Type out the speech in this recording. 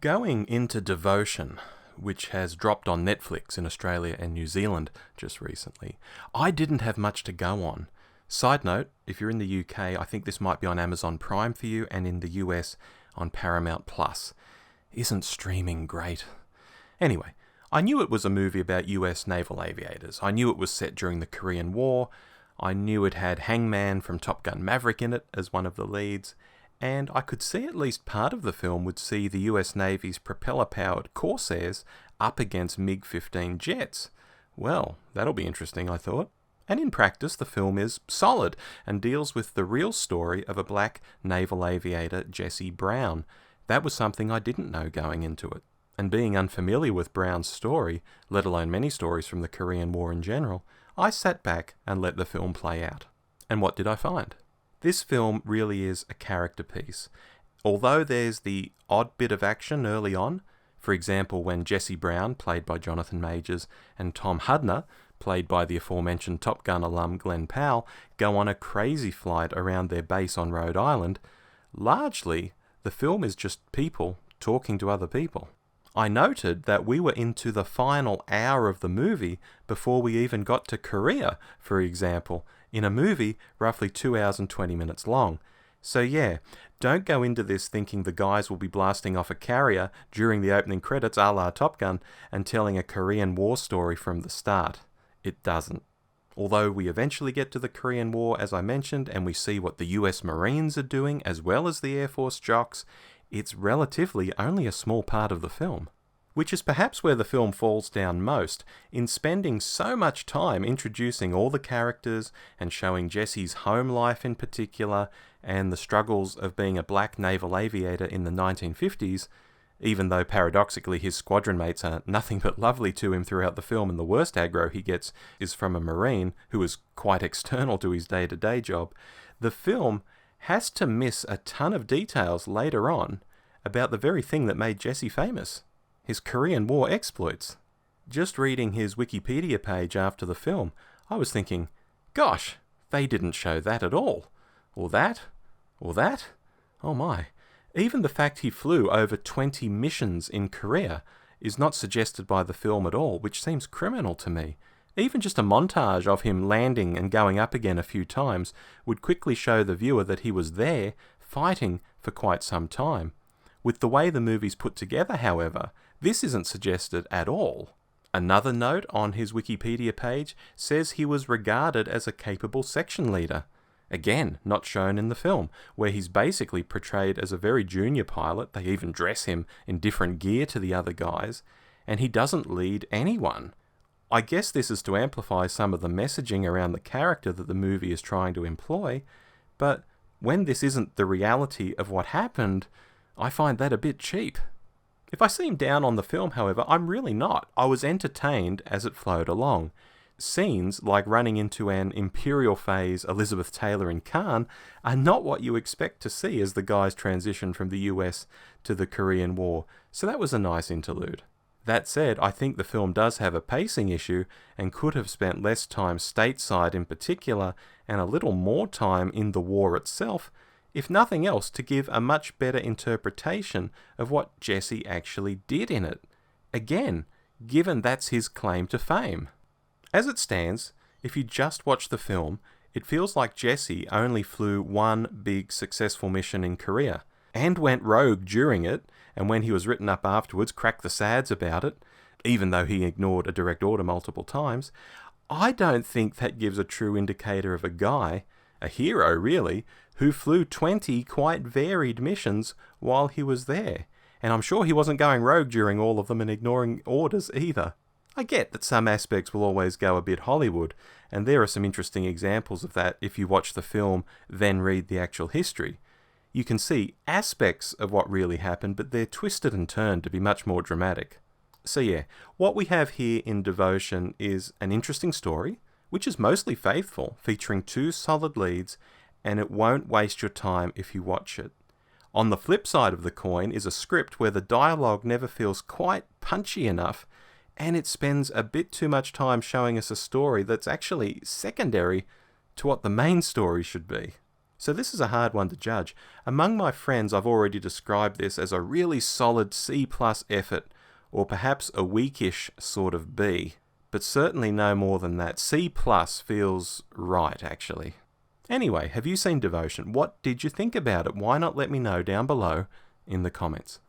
Going into Devotion, which has dropped on Netflix in Australia and New Zealand just recently, I didn't have much to go on. Side note, if you're in the UK, I think this might be on Amazon Prime for you, and in the US on Paramount Plus. Isn't streaming great? Anyway, I knew it was a movie about US naval aviators. I knew it was set during the Korean War. I knew it had Hangman from Top Gun Maverick in it as one of the leads. And I could see at least part of the film would see the US Navy's propeller-powered Corsairs up against MiG-15 jets. Well, that'll be interesting, I thought. And in practice, the film is solid and deals with the real story of a black naval aviator, Jesse Brown. That was something I didn't know going into it. And being unfamiliar with Brown's story, let alone many stories from the Korean War in general, I sat back and let the film play out. And what did I find? This film really is a character piece. Although there's the odd bit of action early on, for example when Jesse Brown, played by Jonathan Majors, and Tom Hudner, played by the aforementioned Top Gun alum Glen Powell, go on a crazy flight around their base on Rhode Island, largely the film is just people talking to other people. I noted that we were into the final hour of the movie before we even got to Korea, for example, in a movie roughly 2 hours and 20 minutes long. So yeah, don't go into this thinking the guys will be blasting off a carrier during the opening credits a la Top Gun and telling a Korean War story from the start. It doesn't. Although we eventually get to the Korean War, as I mentioned, and we see what the US Marines are doing as well as the Air Force jocks, it's relatively only a small part of the film. Which is perhaps where the film falls down most, in spending so much time introducing all the characters and showing Jesse's home life in particular, and the struggles of being a black naval aviator in the 1950s, even though paradoxically his squadron mates are nothing but lovely to him throughout the film, and the worst aggro he gets is from a Marine who is quite external to his day-to-day job. The film has to miss a ton of details later on about the very thing that made Jesse famous. His Korean War exploits. Just reading his Wikipedia page after the film, I was thinking, gosh, they didn't show that at all. Or that. Or that. Oh my. Even the fact he flew over 20 missions in Korea is not suggested by the film at all, which seems criminal to me. Even just a montage of him landing and going up again a few times would quickly show the viewer that he was there, fighting for quite some time. With the way the movie's put together, however, this isn't suggested at all. Another note on his Wikipedia page says he was regarded as a capable section leader. Again, not shown in the film, where he's basically portrayed as a very junior pilot. They even dress him in different gear to the other guys, and he doesn't lead anyone. I guess this is to amplify some of the messaging around the character that the movie is trying to employ, but when this isn't the reality of what happened, I find that a bit cheap. If I seem down on the film, however, I'm really not. I was entertained as it flowed along. Scenes like running into an Imperial phase Elizabeth Taylor in Khan are not what you expect to see as the guys transition from the US to the Korean War, so that was a nice interlude. That said, I think the film does have a pacing issue and could have spent less time stateside in particular and a little more time in the war itself, if nothing else, to give a much better interpretation of what Jesse actually did in it. Again, given that's his claim to fame. As it stands, if you just watch the film, it feels like Jesse only flew one big successful mission in Korea, and went rogue during it, and when he was written up afterwards, cracked the sads about it, even though he ignored a direct order multiple times. I don't think that gives a true indicator of a guy, a hero really, who flew 20 quite varied missions while he was there. And I'm sure he wasn't going rogue during all of them and ignoring orders either. I get that some aspects will always go a bit Hollywood, and there are some interesting examples of that if you watch the film, then read the actual history. You can see aspects of what really happened, but they're twisted and turned to be much more dramatic. So yeah, what we have here in Devotion is an interesting story, which is mostly faithful, featuring 2 solid leads, and it won't waste your time if you watch it. On the flip side of the coin is a script where the dialogue never feels quite punchy enough, and it spends a bit too much time showing us a story that's actually secondary to what the main story should be. So this is a hard one to judge. Among my friends, I've already described this as a really solid C+ effort, or perhaps a weakish sort of B, but certainly no more than that. C+ feels right, actually. Anyway, have you seen Devotion? What did you think about it? Why not let me know down below in the comments?